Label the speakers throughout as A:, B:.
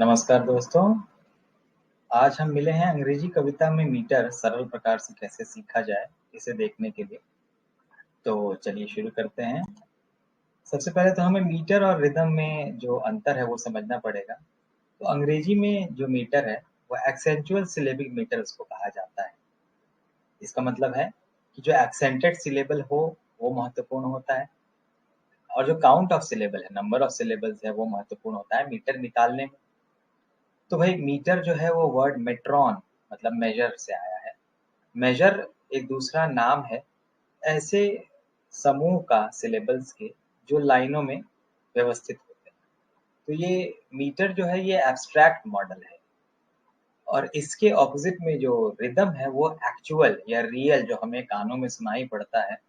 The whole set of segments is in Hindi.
A: नमस्कार दोस्तों। आज हम मिले हैं अंग्रेजी कविता में मीटर सरल प्रकार से कैसे सीखा जाए इसे देखने के लिए। तो चलिए शुरू करते हैं। सबसे पहले तो हमें मीटर और रिदम में जो अंतर है वो समझना पड़ेगा। तो अंग्रेजी में जो मीटर है वो एक्सेंचुअल सिलेबिक मीटर उसको कहा जाता है। इसका मतलब है कि जो एक्सेंटेड सिलेबल हो वो महत्वपूर्ण होता है और जो काउंट ऑफ सिलेबल है, नंबर ऑफ सिलेबल्स है, वो महत्वपूर्ण होता है मीटर निकालने में। तो भाई मीटर जो है वो वर्ड मेट्रॉन मतलब मेजर से आया है। मेजर एक दूसरा नाम है ऐसे समूह का सिलेबल्स के जो लाइनों में व्यवस्थित होते हैं। तो ये मीटर जो है ये एब्स्ट्रैक्ट मॉडल है और इसके ऑपोजिट में जो रिदम है वो एक्चुअल या रियल जो हमें कानों में सुनाई पड़ता है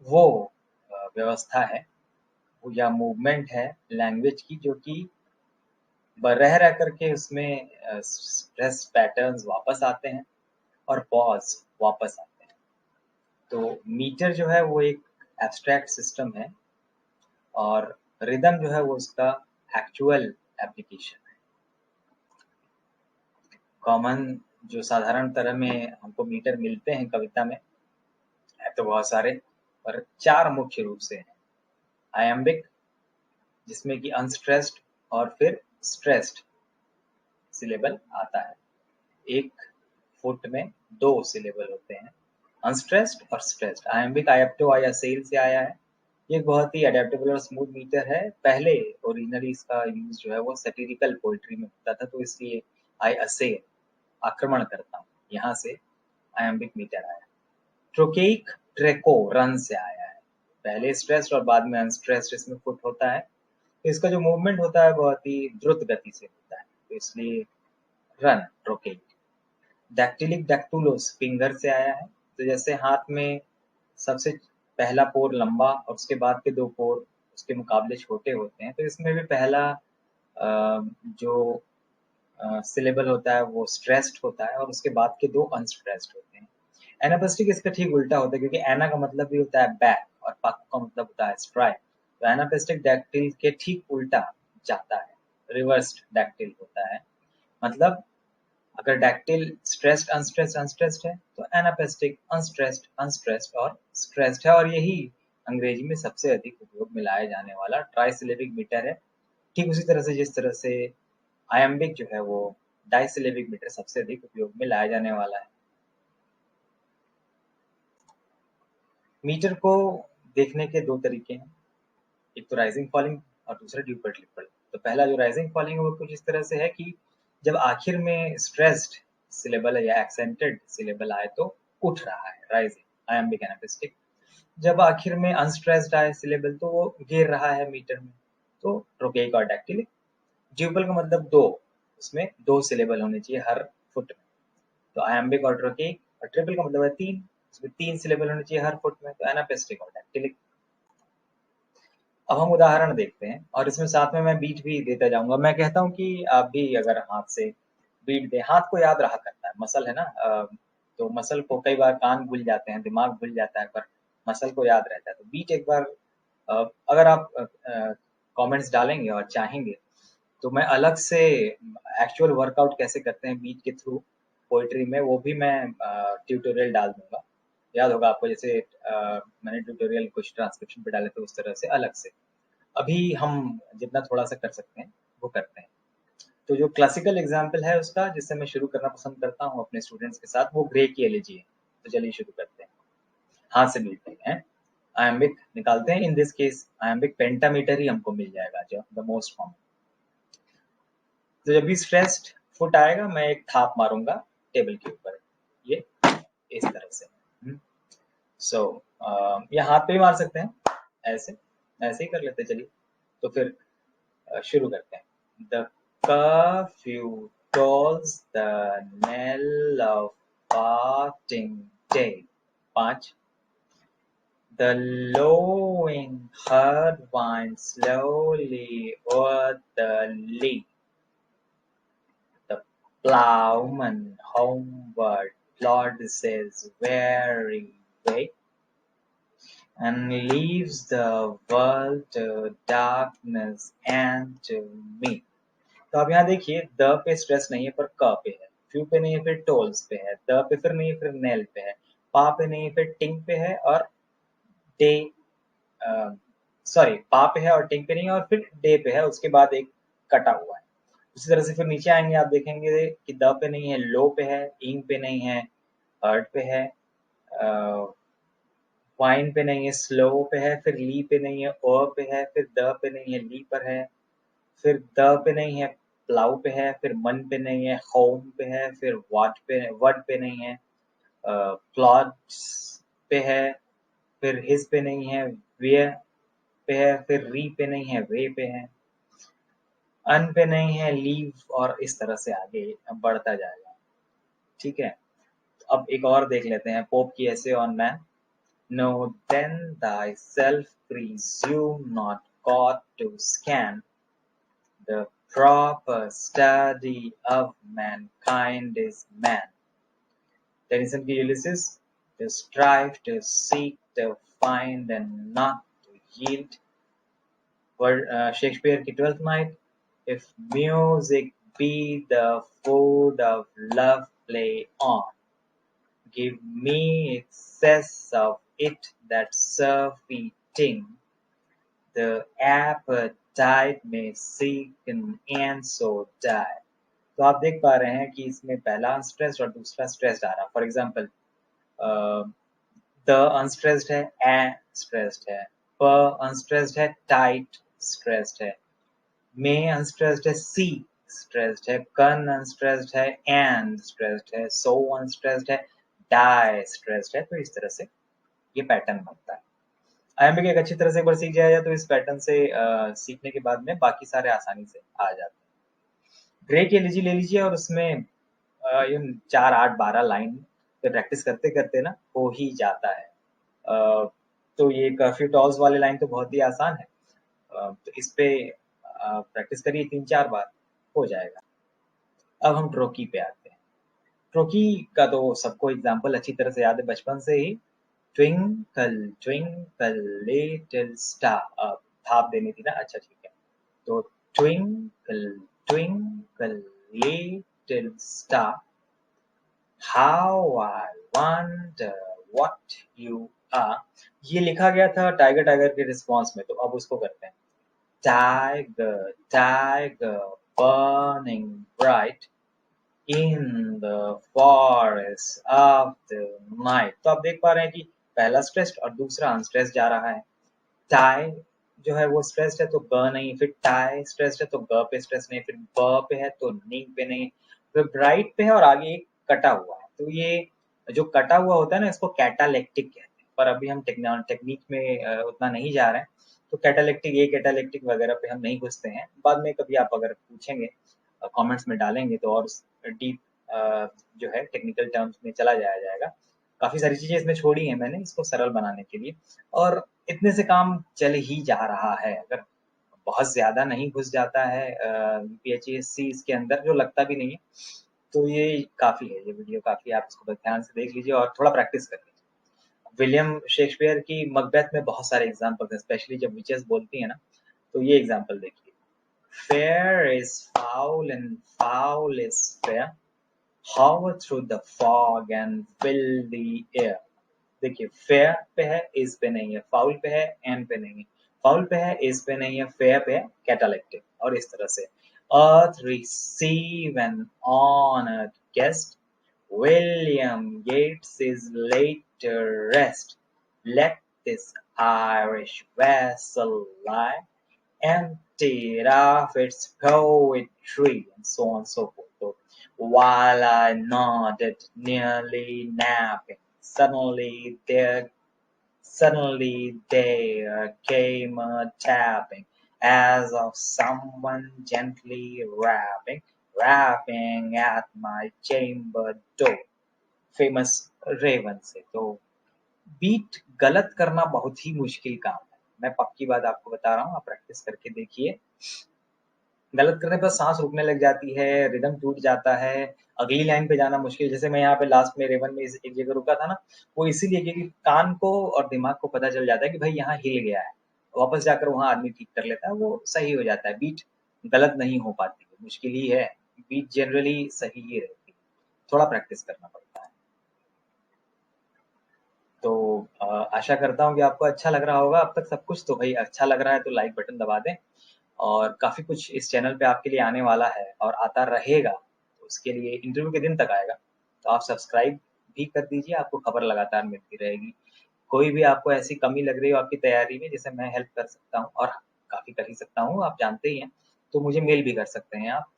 A: वो व्यवस्था है वो या मूवमेंट है लैंग्वेज की, जो कि रह करके उसमें स्ट्रेस पैटर्न्स वापस आते हैं और पॉज वापस आते हैं। तो मीटर जो है वो एक एब्स्ट्रैक्ट सिस्टम है और रिदम जो है वो उसका एक्चुअल एप्लीकेशन है। कॉमन जो साधारण तरह में हमको मीटर मिलते हैं कविता में है तो बहुत सारे, पर चार मुख्य रूप से हैं। आयम्बिक, जिसमें कि अनस्ट्रेस्ड और फिर स्ट्रेस्ड सिलेबल आता है। एक फुट में दो सिलेबल होते हैं, अनस्ट्रेस्ड और स्ट्रेस्ड। आयम्बिक आयप्टो या सेल से आया है। ये बहुत ही अडेप्टेबल और स्मूथ मीटर है। पहले ओरिजिनली इसका यूज जो है वो सैटिरिकल पोएट्री में होता था, तो इसलिए आई असे आक्रमण करता हूँ यहाँ से आयम्बिक मीटर आया। ट्रोकेइक ट्रेको रन से आया है। पहले स्ट्रेस्ड और बाद में अनस्ट्रेस्ड इसमें फुट होता है। तो इसका जो मूवमेंट होता है बहुत ही द्रुत गति से होता है, तो इसलिए रन ट्रोकेइक। डैक्टिलिक डैक्टुलोस फिंगर से आया है। तो जैसे हाथ में सबसे पहला पोर लंबा और उसके बाद के दो पोर उसके मुकाबले छोटे होते हैं, तो इसमें भी पहला जो सिलेबल होता है वो स्ट्रेस्ड होता है और उसके बाद के दो अनस्ट्रेस्ड होते हैं। एनापेस्टिक इसका ठीक उल्टा होता है, क्योंकि एना का मतलब भी होता है बैक और पाक का मतलब होता है स्ट्राइक। तो एनापेस्टिक डैक्टिल के ठीक उल्टा जाता है, रिवर्स्ड डैक्टिल होता है। मतलब अगर डैक्टिल स्ट्रेस्ड अनस्ट्रेस्ड अनस्ट्रेस्ड है तो एनापेस्टिक अनस्ट्रेस्ड अनस्ट्रेस्ड और स्ट्रेस्ड है। और यही अंग्रेजी में सबसे अधिक उपयोग में लाया जाने वाला ट्राइसिलेबिक मीटर है। ठीक उसी तरह से जिस तरह से आयम्बिक जो है वो डाइसिलेबिक मीटर सबसे अधिक उपयोग में लाया जाने वाला है। मीटर को देखने के दो तरीके हैं, एक तो राइजिंग फॉलिंग और दूसरा ड्यूपर ट्रिपल। तो पहला जो राइजिंग फॉलिंग है वो कुछ इस तरह से है कि जब आखिर में स्ट्रेस्ड सिलेबल या एक्सेंटेड सिलेबल आए तो उठ रहा है, राइजिंग आयम्बिक एनापेस्टिक। जब आखिर में अनस्ट्रेस्ड आए सिलेबल तो वो गिर रहा है मीटर में, तो ट्रोकेइक और डैक्टिलिक। ड्यूपल का मतलब दो, उसमें दो सिलेबल होने चाहिए हर फुट में, तो आयम्बिक और ट्रोकेइक। और ट्रिपल का मतलब है तीन, उसमें तीन सिलेबल होने चाहिए हर फुट में, तो एनापेस्टिक और डैक्टिलिक। अब हम उदाहरण देखते हैं और इसमें साथ में मैं बीट भी देता जाऊंगा। मैं कहता हूँ कि आप भी अगर हाथ से बीट दें, हाथ को याद रहा करता है, मसल है ना। तो मसल को कई बार कान भूल जाते हैं, दिमाग भूल जाता है, पर मसल को याद रहता है। तो बीट एक बार अगर आप कमेंट्स डालेंगे और चाहेंगे तो मैं अलग से एक्चुअल वर्कआउट कैसे करते हैं बीट के थ्रू पोइट्री में, वो भी मैं ट्यूटोरियल डाल दूंगा। याद होगा आपको, जैसे मैंने ट्यूटोरियल कुछ ट्रांसक्रिप्शन पे डाले थे उस तरह से अलग से। अभी हम जितना थोड़ा सा कर सकते हैं वो करते हैं। तो जो क्लासिकल एग्जाम्पल है उसका, जिससे मैं शुरू करना पसंद करता हूँ अपने स्टूडेंट्स के साथ, वो ग्रे की एलिजी है। तो चलिए शुरू करते हैं, हाथ से मिलते हैं। आयम्बिक निकालते हैं। In this case iambic pentameter ही हमको मिल जाएगा, जो द मोस्ट कॉमन। तो जब भी स्ट्रेस्ड फुट आएगा मैं एक थाप मारूंगा टेबल के ऊपर, ये इस तरह से। सो ये हाथ पे भी मार सकते हैं, ऐसे ऐसे ही कर लेते हैं। चलिए तो फिर शुरू करते हैं। The curfew tolls the knell of parting day. 5. The lowing herd winds slowly o'er the lea. The plowman homeward plods his weary way and leaves the world to darkness and to me. तो अब यहाँ देखिए द पे स्ट्रेस नहीं है पर क पे है, फ्यू पे नहीं है फिर टोल्स पे है, द पे फिर नहीं है फिर नेल पे है, पा पे नहीं है फिर टिंग पे है और डे सॉरी पा पे है और टिंग पे नहीं है और फिर डे पे है, उसके बाद एक कटा हुआ है। उसी तरह से फिर नीचे आएंगे आप देखेंगे कि द पे नहीं है, लो पे है, इंग पे नहीं है, हर्ट पे है, वाइन पे नहीं है, स्लो पे है, फिर ली पे नहीं है, ओ पे है, फिर द पे नहीं है, ली पर है, फिर द पे नहीं है, प्लाउ पे है, फिर मन पे नहीं है, होम पे है, फिर वाट पे वर्ड पे नहीं है, क्लॉथ्स पे है, फिर हिज पे नहीं है, वेयर पे है, फिर री पे नहीं है, वे पे है, अन पे नहीं है, लीव और इस तरह से आगे बढ़ता जाएगा। ठीक है, तो अब एक और देख लेते हैं पोप की ऐसे on man. Know then thyself, presume not God to scan the proper study of mankind is man. Tennyson की Ulysses, to strive, to seek, to find and not to yield. Shakespeare की Twelfth Night, if music be the food of love, play on. Give me excess of it that serve eating. The appetite may sicken and so die. तो आप देख पा रहे हैं कि इसमें पहला अनस्ट्रेस्ड और दूसरा स्ट्रेस्ड आ रहा है। फॉर एग्जाम्पल द अनस्ट्रेस्ड है, ए स्ट्रेस्ड है, प अनस्ट्रेस्ड है, टाइट स्ट्रेस्ड है, मे अनस्ट्रेस्ड है, सी स्ट्रेस्ड है, कन अनस्ट्रेस्ड है, एंड स्ट्रेस्ड है, सो अनस्ट्रेस्ड है, डाई स्ट्रेस्ड है। तो इस तरह से ये पैटर्न बनता है। आईएमपी एक अच्छी तरह से एक बार सीख जाया जाए तो इस पैटर्न से सीखने के बाद में बाकी सारे आसानी से आ जाते हैं। ग्रे की एलर्जी ले लीजिए और उसमें 4, 8, 12 लाइन पे प्रैक्टिस करते करते ना हो ही जाता है। तो ये कर्फ्यू टॉल्स वाले लाइन तो बहुत ही आसान है, तो इस पे प्रैक्टिस करिए 3-4 बार, हो जाएगा। अब हम ट्रोकी पे आते हैं। ट्रोकी का तो सबको एग्जाम्पल अच्छी तरह से याद है बचपन से ही। ट्विंकल ट्विंकल लिटिल स्टार, थाप देनी थी ना, अच्छा ठीक है। तो twinkle twinkle little star, how I wonder what you are. ये लिखा गया था टाइगर टाइगर के रिस्पॉन्स में, तो अब उसको करते हैं। Tiger tiger burning bright in the forest of the night. तो आप देख पा रहे हैं कि पहला स्ट्रेस्ड और दूसरा अनस्ट्रेस्ड जा रहा है। टाई जो है वो स्ट्रेस्ड है तो ग नहीं, फिर टाई स्ट्रेस्ड है तो ग पे स्ट्रेस नहीं, फिर ब पे है तो नी पे नहीं, फिर ब्राइट पे है और आगे एक कटा हुआ है। तो ये जो कटा हुआ होता है ना, इसको कैटालेक्टिक कहते हैं, पर अभी हम टेक्निक में उतना नहीं जा रहे हैं, तो कैटालेक्टिक ए कैटालेक्टिक वगैरह पे हम नहीं घुसते हैं। बाद में कभी आप अगर पूछेंगे कमेंट्स में डालेंगे तो और डीप जो है टेक्निकल टर्म्स में चला जाया जाएगा। काफी सारी चीजें इसमें छोड़ी हैं मैंने इसको सरल बनाने के लिए, और इतने से काम चल ही जा रहा है। अगर बहुत ज्यादा नहीं घुस जाता है यूपीएचएससी इसके अंदर, जो लगता भी नहीं है, तो ये काफी है, ये वीडियो काफी, आप इसको ध्यान से देख लीजिए और थोड़ा प्रैक्टिस कर लीजिए। विलियम शेक्सपियर की मकबेथ में बहुत सारे एग्जाम्पल हैं, स्पेशली जब विचेस बोलती है ना, तो ये एग्जाम्पल देखिए। Fair is foul and foul is fair, hover through the fog and fill the air। देखिए फेयर पे है, इस पे नहीं है, फाउल पे है, एन पे नहीं है, फाउल पे है, इस पे नहीं है, फेयर पे है, कैटालेक्टिक, और इस तरह से। Earth receive an honoured guest, William Gates is laid to rest, let this Irish vessel lie emptied of its poetry, and so on and so forth. So, while I nodded, nearly napping, suddenly there came a tapping, as of someone gently rapping at my chamber door। Famous raven से। तो बीट गलत करना बहुत ही मुश्किल काम है, मैं पक्की बात आपको बता रहा हूँ, आप प्रैक्टिस करके देखिए। गलत करने पर सांस रुकने लग जाती है, रिदम टूट जाता है, अगली लाइन पे जाना मुश्किल। जैसे मैं यहाँ पे लास्ट में रेवन में एक जगह रुका था ना, वो इसीलिए क्योंकि कान को और दिमाग को पता चल जाता है कि भाई यहाँ हिल गया है, वापस जाकर वहां आदमी ठीक कर लेता है, वो सही हो जाता है, बीट गलत नहीं हो पाती है। मुश्किल ही है, बीट जनरली सही ही रहती है, थोड़ा प्रैक्टिस करना पड़ता है। तो आशा करता हूँ कि आपको अच्छा लग रहा होगा अब तक सब कुछ। तो भाई अच्छा लग रहा है तो लाइक बटन दबा दें, और काफ़ी कुछ इस चैनल पे आपके लिए आने वाला है और आता रहेगा। तो उसके लिए इंटरव्यू के दिन तक आएगा, तो आप सब्सक्राइब भी कर दीजिए, आपको खबर लगातार मिलती रहेगी। कोई भी आपको ऐसी कमी लग रही हो आपकी तैयारी में जिसे मैं हेल्प कर सकता हूँ, और काफ़ी कर ही सकता हूँ, आप जानते ही हैं, तो मुझे मेल भी कर सकते हैं आप।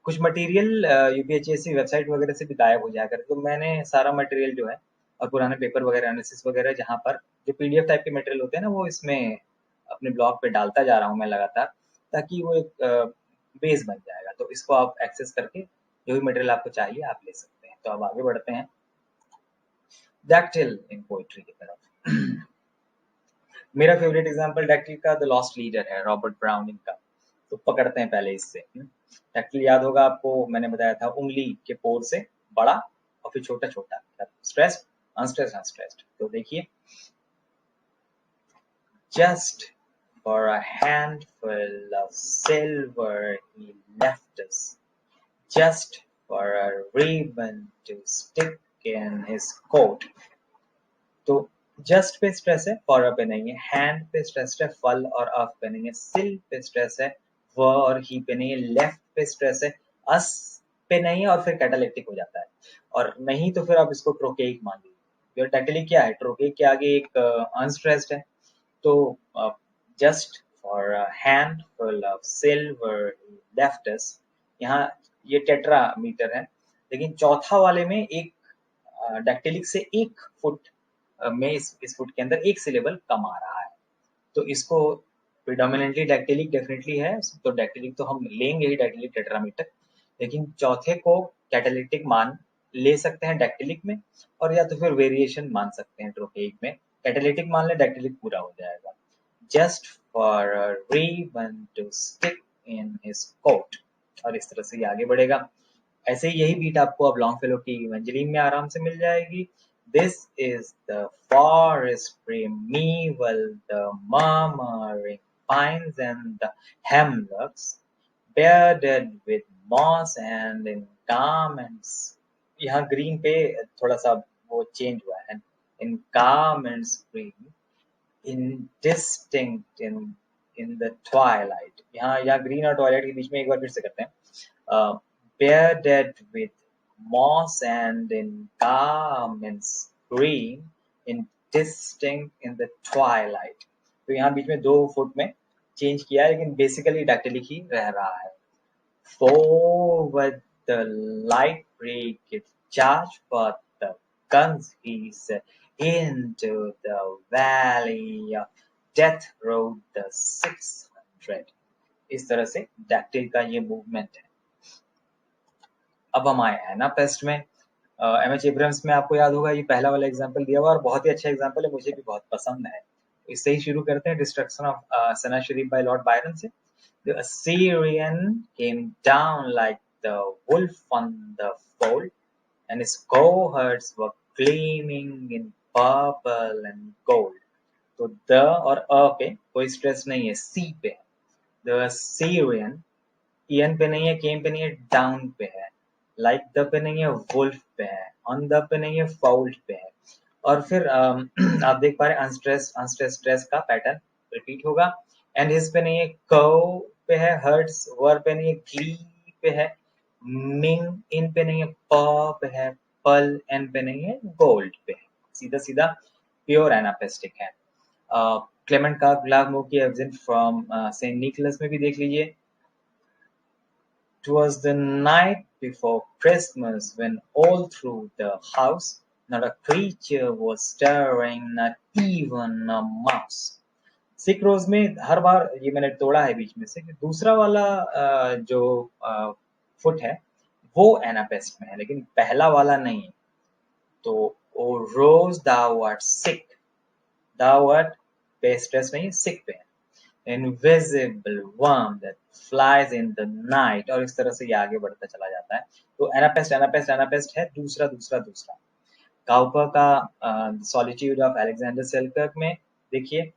A: कुछ मटेरियल यूपीएचएससी वेबसाइट वगैरह से भी गायब हो जाया करे, तो मैंने सारा मटेरियल जो है और पुराने पेपर वगैरह एनालिसिस वगैरह जहाँ पर जो पीडीएफ टाइप के मटेरियल होते हैं ना, वो इसमें अपने ब्लॉग पे डालता जा रहा हूँ मैं लगातार, ताकि वो एक बेस बन जाएगा। तो इसको आप एक्सेस करके जो भी मटेरियल आपको चाहिए आप ले सकते हैं। तो अब आगे बढ़ते हैं डैक्टिल इन पोइट्री की तरफ। मेरा फेवरेट एग्जांपल डैक्टिल का द लॉस्ट लीडर है, रॉबर्ट ब्राउनिंग का। तो पकड़ते हैं पहले इससे। डैक्टिल याद होगा आपको, मैंने बताया था उंगली के पोर से बड़ा और फिर छोटा छोटा, स्ट्रेस्ड अनस्ट्रेस्ड अनस्ट्रेस्ड। तो देखिए, just for a handful of silver he left us, just for a ribbon to stick in his coat. तो जस्ट पे स्ट्रेस है, फॉर पे नहीं है, हैंड पे स्ट्रेस है, फल और अफ पे नहीं है, सिल पे स्ट्रेस है, व और ही पे नहीं है, लेफ्ट पे स्ट्रेस है, अस पे नहीं है, और फिर कैटालिटिक हो जाता है। और नहीं तो फिर आप इसको ट्रोकेइक मान लीजिए। कैटालिक क्या है, ट्रोकेइक के आगे एक अनस्ट्रेस्ड है। तो just for hand full of silver left अस, यहाँ ये टेट्रामीटर है, लेकिन चौथा वाले में एक डैक्टिलिक से 1 फुट में इस फुट के अंदर एक सिलेबल कम आ रहा है। तो इसको प्रिडोमिनेंटली डैक्टिलिक डेफिनेटली है, तो डैक्टिलिक तो हम लेंगे ही, डैक्टिलिक टेट्रामीटर। लेकिन चौथे को कैटालिटिक मान ले सकते हैं डैक्टिलिक में, और या तो फिर वेरिएशन मान सकते हैं ट्रोकेइक में। कैटालिटिक मान ले, डैक्टिलिक पूरा हो जाएगा। Just for a ribbon to stick in his coat, और इस तरह से ये आगे बढ़ेगा। ऐसे ही यही बीट आपको अब लॉन्गफेलो की इवेंजलिन में आराम से मिल जाएगी। This is the forest primeval, the murmuring pines and the hemlocks, bearded with moss and in garments. यहाँ ग्रीन पे थोड़ा सा वो चेंज हुआ है, in garments green, indistinct in the twilight। यहाँ ग्रीन और ट्वाइलाइट के बीच में एक बार फिर से करते हैं, bearded with moss and in garments green, indistinct in the twilight। तो यहाँ बीच में 2 फुट में चेंज किया है, लेकिन बेसिकली डैक्टिलिक ही रह रहा है। Forward the light brigade charge, but the guns he set into the valley of death rode the 600। इस तरह से डैक्टिल का ये मूवमेंट है। अब हम आए एनापेस्ट में। एमएच एब्रम्स में आपको याद होगा, ये पहला वाला एग्जांपल दिया हुआ और बहुत ही अच्छा एग्जांपल है, मुझे भी बहुत पसंद है। इससे ही शुरू करते हैं, destruction of Sennacherib by lord Byron से। The Assyrian came down like the wolf on the fold, and his cohorts were gleaming in purple and gold। तो द और अ पे कोई स्ट्रेस नहीं है, सी पे है। The Assyrian, ईएन पे नहीं है, केम पे नहीं है, डाउन पे है। लाइक द पे नहीं है, वुल्फ पे है। ऑन द पे नहीं है, फाउल्ड पे है। और फिर आप देख पा रहे हैं अनस्ट्रेस अनस्ट्रेस स्ट्रेस का पैटर्न रिपीट होगा। एंड हिज पे नहीं है, कव पे है, हर्ट्स वर पे नहीं है, ग्ली पे है, मिंग इन पे नहीं है, प पे है, पल एन पे नहीं है, गोल्ड पे है। सीधा सीधा प्योर एनापेस्टिक है। क्लेमेंट का ग्लाव मूव की एब्सेंट फ्रॉम सेंट निकोलस में भी देख लीजिए। "'Twas the night before Christmas when all through the house not a creature was stirring, not even a mouse। सिक रोज में हर बार ये मैंने तोड़ा है बीच में से कि दूसरा वाला जो फुट है वो एनापेस्ट में है, लेकिन पहला वाला नहीं। तो ओ रोज दाउ आर्ट सिक, दाउ आर्ट पे स्ट्रेस नहीं, सिक पे है। Invisible worm that flies in the night, और इस तरह से ये आगे बढ़ता चला जाता है। तो एनापेस्ट एनापेस्ट एनापेस्ट है, दूसरा दूसरा दूसरा। काउपर का सॉलिट्यूड ऑफ अलेक्जेंडर सेल्कर्क में देखिए,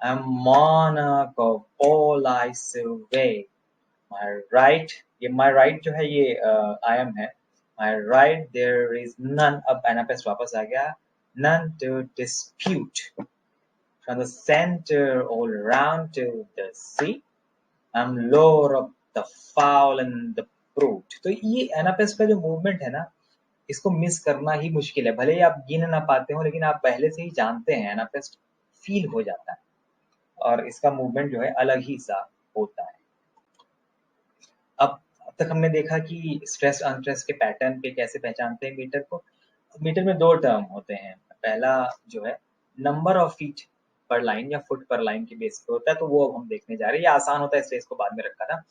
A: I'm monarch of all I survey, my right ये माई राइट जो है ये आई एम है, my right there is none, अब एनापेस्ट वापस आ गया, none to dispute from the center all round to the sea, I'm lord of the fowl and the brute। तो ये एनापेस्ट का जो मूवमेंट है ना, इसको मिस करना ही मुश्किल है, भले ही आप गिन ना पाते हो लेकिन आप पहले से ही जानते हैं, एनापेस्ट फील हो जाता है और इसका मूवमेंट जो है अलग ही सा होता है। अब तक हमने देखा कि स्ट्रेस अनस्ट्रेस के पैटर्न पे कैसे पहचानते हैं मीटर को। मीटर में दो टर्म होते हैं, पहला जो है नंबर ऑफ फीट पर लाइन या फुट पर लाइन के बेस पे होता है, तो वो अब हम देखने जा रहे हैं, ये आसान होता है इसलिए इसको बाद में रखा था।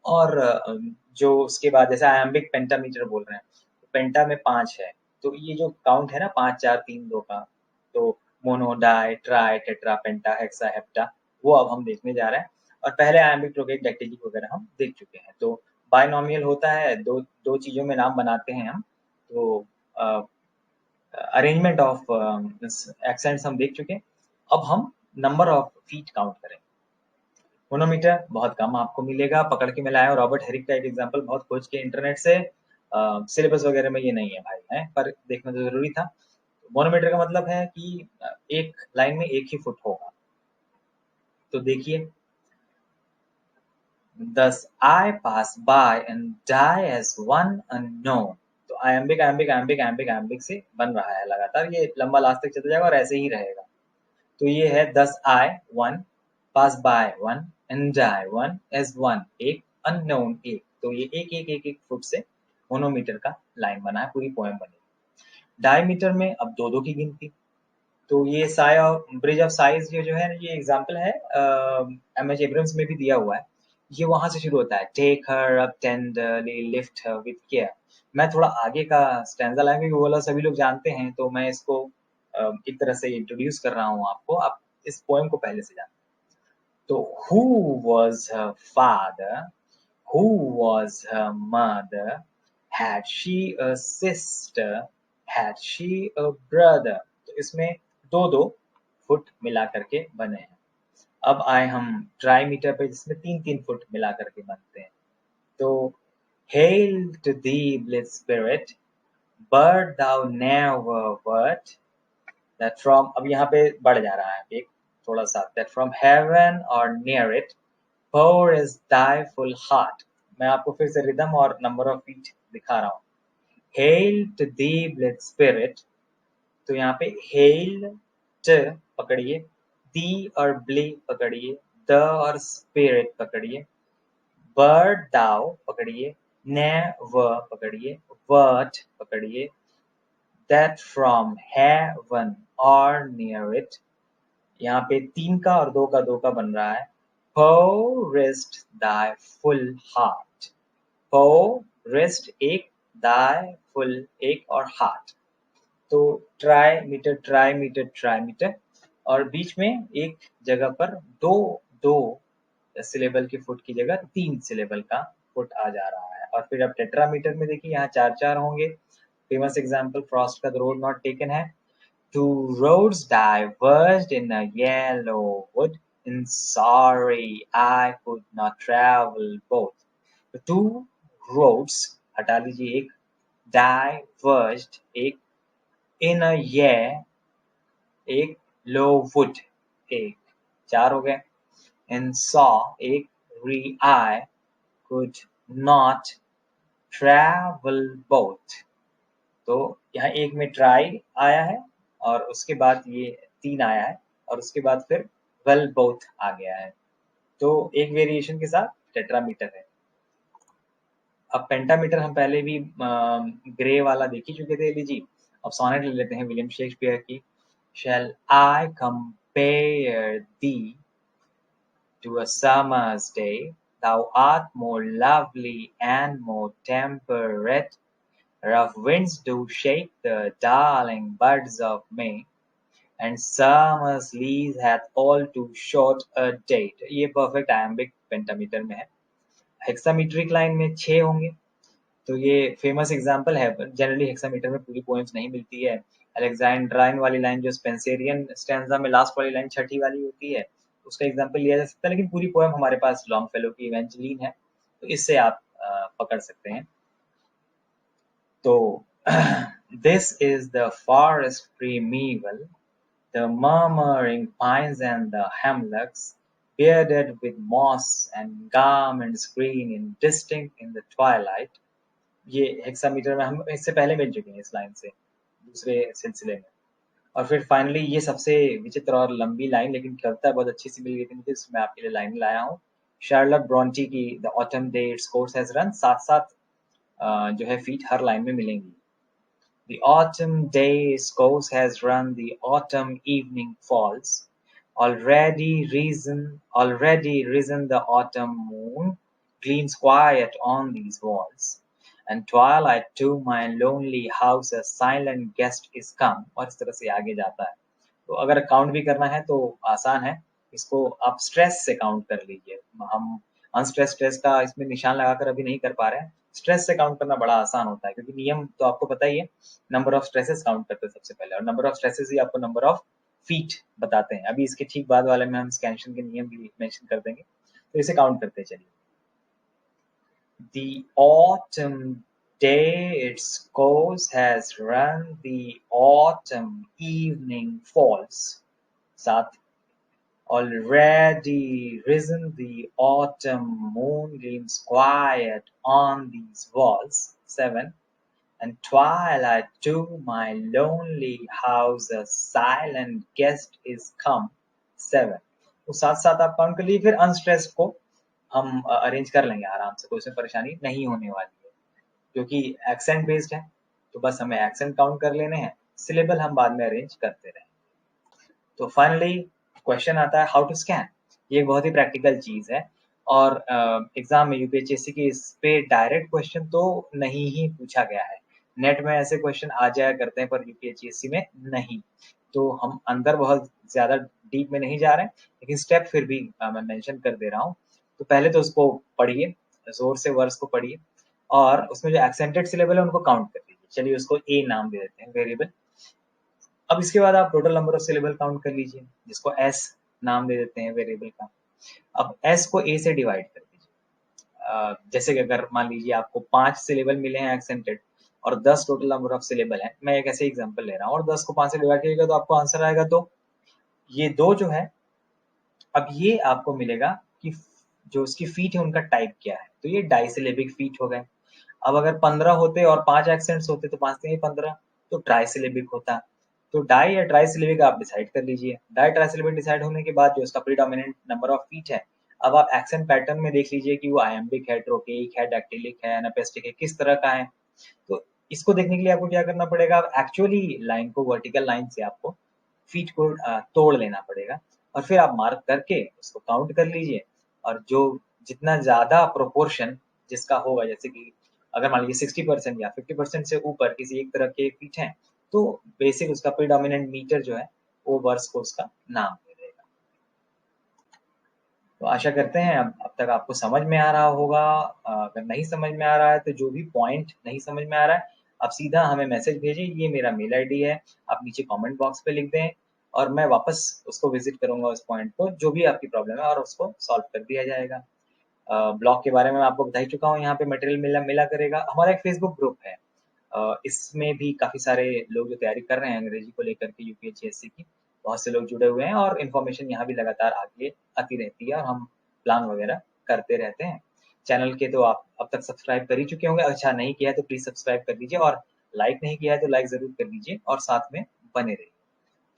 A: और जो उसके बाद जैसे आयम्बिक पेंटामीटर बोल रहे हैं, तो पेंटा में 5 है, तो ये जो काउंट है ना 5 4 3 2 का, तो मोनो डाई ट्राई टेट्रा पेंटा हेक्सा हेप्टा, वो अब हम देखने जा रहे हैं। और पहले आयम्बिक ट्रोगेट डेक्टेलिक वगैरह हम देख चुके हैं। तो बायनोमियल होता है, दो चीजों में नाम बनाते हैं हम, तो अरेंजमेंट ऑफ एक्सेंट्स हम देख चुके हैं। अब हम नंबर ऑफ फीट काउंट करें। मोनोमीटर बहुत कम आपको मिलेगा, पकड़ के मैं लाया हूं रॉबर्ट हेरिक का एक एग्जांपल बहुत खोज के इंटरनेट से, सिलेबस वगैरह में ये नहीं है भाई, है पर देखना तो जरूरी था। मोनोमीटर का मतलब है कि एक लाइन में एक ही फुट होगा। तो देखिए, thus I pass by and die as one unknown। तो iambic iambic iambic iambic iambic से बन रहा है लगातार, ये लंबा लास्ट तक चलता जाएगा और ऐसे ही रहेगा। तो ये है 10 I 1 pass by 1 and die 1 as 1 एक unknown एक, तो ये एक एक एक एक फुट से मोनोमीटर का लाइन बना है, पूरी पोएम बनी। डायमीटर में अब दो दो की गिनती, तो ये sigh of bridge of size ये जो है ये एग्जांपल है, एम एच एब्रम्स में भी दिया हुआ है। ये वहां से शुरू होता है, take her up tenderly lift her with care. मैं थोड़ा आगे का स्टैंजा लाएंगे, वो वाला सभी लोग जानते हैं, तो मैं इसको एक तरह से इंट्रोड्यूस कर रहा हूँ आपको, आप इस पोएम को पहले से जानते हैं। तो who was her father, who was her mother, had she a sister, had she a brother. तो इसमें दो दो फुट मिला करके बने हैं। अब आए हम ट्राईमीटर पे, जिसमें 3-3 फुट मिला करके बनते हैं। तो Hail to thee, blessed spirit, bird thou never wert, that from, अब यहाँ पे बढ़ जा रहा है एक थोड़ा सा, that from heaven or near it, poor is thy full heart। मैं आपको फिर से रिदम और नंबर ऑफ फीट दिखा रहा हूँ। Hail to thee, blessed spirit, तो यहाँ पे hail ट पकड़िए, दी और ब्ली पकड़िए, द और स्पिरिट पकड़िए, बर्ड दाउ पकड़िए, ने व पकड़िए, वर्ट पकड़िए, that from heaven or near it, यहाँ पे 3 का और 2 का 2 का बन रहा है, poorest thy full heart, poorest एक, thy full एक और heart, तो ट्राईमीटर ट्राईमीटर ट्राईमीटर, और बीच में एक जगह पर दो दो सिलेबल के फुट की जगह 3 सिलेबल का फुट आ जा रहा है। और फिर अब टेट्रामीटर में देखिए यहाँ 4-4 होंगे। फेमस एग्जांपल फ्रॉस्ट का द रोड नॉट टेकन है, two roads diverged in a yellow wood, in sorry I could not travel both। तो two roads हटा लीजिए एक, diverged एक, in a year एक, low wood एक, 4 हो गए, and saw एक, re I could not travel both। तो यहाँ एक में ट्राई आया है और उसके बाद ये 3 आया है और उसके बाद फिर वेल बोथ आ गया है, तो एक वेरिएशन के साथ टेट्रामीटर है। अब पेंटामीटर हम पहले भी ग्रे वाला देख ही चुके थे जी। अब सोनेट ले लेते हैं विलियम शेक्सपियर की, Shall I compare thee to a summer's day, thou art more lovely and more temperate, rough winds do shake the darling buds of May, and summer's lease hath all too short a date। ये परफेक्ट आयम्बिक पेंटामीटर में है। हेक्सामीट्रिक लाइन में 6 होंगे, तो ये फेमस एग्जांपल है। जनरली हेक्सामीटर में पूरी पोएम्स नहीं मिलती है। अलेक्जेंड्राइन वाली लाइन जो स्पेंसेरियन स्टैंजा में लास्ट वाली लाइन छठी वाली होती है, उसका एग्जांपल लिया जा सकता है, लेकिन पूरी पोएम हमारे पास लॉन्गफेलो की इवेंचुलिन है, तो इससे आप आप पकड़ सकते हैं। तो this is the forest primeval, the murmuring pines and the hemlocks, bearded with moss and garments green and distinct in the twilight. ये हेक्सामीटर में हम इससे पहले मिल चुके हैं इस लाइन से दूसरे सिलसिले में। और फिर फाइनली ये सबसे विचित्र और लंबी लाइन, लेकिन कविता बहुत अच्छी सी मिल गई थी मुझे, इसमें आपके लिए लाइन लाया हूँ। शार्लट ब्रॉन्टी की the autumn day its course has run, साथ जो है फीट हर लाइन में मिलेंगी। The autumn day's course has run, the autumn evening falls. Already risen the autumn moon gleams quiet on these walls. And twilight to my lonely house a silent guest is come. और इस तरह से आगे जाता है। तो अगर काउंट भी करना है तो आसान है, इसको आप स्ट्रेस से काउंट कर लीजिए। हम अनस्ट्रेस स्ट्रेस का इसमें निशान लगाकर अभी नहीं कर पा रहे हैं। स्ट्रेस से काउंट करना बड़ा आसान होता है, क्योंकि नियम तो आपको पता ही है, नंबर ऑफ स्ट्रेसेस काउंट करते हैं सबसे पहले, और नंबर ऑफ स्ट्रेसेस ही आपको नंबर ऑफ फीट बताते हैं। अभी इसके ठीक बाद वाले में हम स्कैंशन के नियम भी मेंशन कर देंगे, तो इसे काउंट करते चलिए। The autumn day its course has run, the autumn evening falls. 7. Already risen the autumn moon gleams quiet on these walls. 7. And twilight to my lonely house a silent guest is come. 7. तो साथ साथ आप काउंट कर लीजिए, फिर अनस्ट्रेस्ड को हम अरेंज कर लेंगे आराम से, कोई उसमें परेशानी नहीं होने वाली है, क्योंकि एक्सेंट बेस्ड है, तो बस हमें एक्सेंट काउंट कर लेने हैं, सिलेबल हम बाद में अरेंज करते रहेंगे। तो फाइनली क्वेश्चन आता है हाउ टू स्कैन। ये बहुत ही प्रैक्टिकल चीज है, और एग्जाम में यूपीएससी के इस पे डायरेक्ट क्वेश्चन तो नहीं ही पूछा गया है। नेट में ऐसे क्वेश्चन आ जाया करते हैं, पर यूपीएससी में नहीं। तो हम अंदर बहुत ज्यादा डीप में नहीं जा रहे हैं, लेकिन स्टेप फिर भी मैं मेंशन कर दे रहा हूँ। तो पहले तो उसको पढ़िए, जोर से वर्ड्स को पढ़िए, और उसमें जो एक्सेंटेड सिलेबल है उनको काउंट कर लीजिए। चलिए उसको ए नाम दे देते हैं, वेरिएबल। अब इसके बाद आप total number of syllable count कर लीजिए, जिसको एस नाम दे देते हैं वेरिएबल का। अब एस को ए से डिवाइड कर दीजिए। जैसे कि अगर मान लीजिए आपको 5 सिलेबल मिले हैं एक्सेंटेड और 10 टोटल नंबर ऑफ सिलेबल है, मैं एक ऐसे एग्जांपल ले रहा हूँ, और 10 को 5 से डिवाइड करिएगा तो आपको आंसर आएगा 2। ये 2 जो है, अब ये आपको मिलेगा कि जो उसकी फीट है उनका टाइप क्या है, तो ये डाइसिलेबिक फीट हो गए। अब अगर 15 होते और 5 एक्सेंट्स होते तो 5 से 15, तो ट्राइसिलेबिक होता। तो डाई या ट्राइसिलेबिक आप डिसाइड कर लीजिए। डाई ट्राइसिलेबिक डिसाइड होने के बाद जो उसका प्रीडोमिनेंट नंबर ऑफ फीट है, अब आप एक्सेंट पैटर्न में देख लीजिए कि वो आयम्बिक है, ट्रोकेइक है, डैक्टिलिक है, एनापेस्टिक है, किस तरह का है। तो इसको देखने के लिए आपको क्या करना पड़ेगा, आप एक्चुअली लाइन को वर्टिकल लाइन से आपको फीट को तोड़ लेना पड़ेगा, और फिर आप मार्क करके उसको काउंट कर लीजिए। और जो जितना ज्यादा प्रोपोर्शन जिसका होगा, जैसे कि अगर मान लीजिए 60% या 50% से ऊपर किसी एक तरह के फीट हैं, तो बेसिक उसका प्रीडोमिनेंट मीटर जो है वो वर्ड्स को उसका नाम दे देगा। तो आशा करते हैं अब तक आपको समझ में आ रहा होगा। अगर नहीं समझ में आ रहा है तो जो भी पॉइंट नहीं समझ में आ रहा है, आप सीधा हमें मैसेज भेजिए, ये मेरा मेल आईडी है, आप नीचे कमेंट बॉक्स पे लिख दें, और मैं वापस उसको विजिट करूंगा उस पॉइंट को, जो भी आपकी प्रॉब्लम है, और उसको सॉल्व कर दिया जाएगा। ब्लॉग के बारे में मैं आपको बता ही चुका हूँ, यहाँ पे मटेरियल मिला करेगा। हमारा एक फेसबुक ग्रुप है, इसमें भी काफ़ी सारे लोग जो तैयारी कर रहे हैं अंग्रेजी को लेकर के यूपीएससी की, बहुत से लोग जुड़े हुए हैं, और इन्फॉर्मेशन यहाँ भी लगातार आगे आती रहती है, और हम प्लान वगैरह करते रहते हैं। चैनल के तो आप अब तक सब्सक्राइब कर ही चुके होंगे, अच्छा नहीं किया है तो प्लीज़ सब्सक्राइब कर दीजिए, और लाइक नहीं किया है तो लाइक ज़रूर कर दीजिए, और साथ में बने रहिए।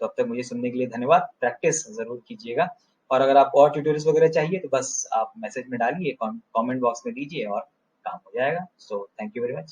A: तो अब तक मुझे सुनने के लिए धन्यवाद, प्रैक्टिस ज़रूर कीजिएगा, और अगर आपको और ट्यूटोरियल्स वगैरह चाहिए तो बस आप मैसेज में डालिए, कमेंट बॉक्स में दीजिए, और काम हो जाएगा। So thank you very much.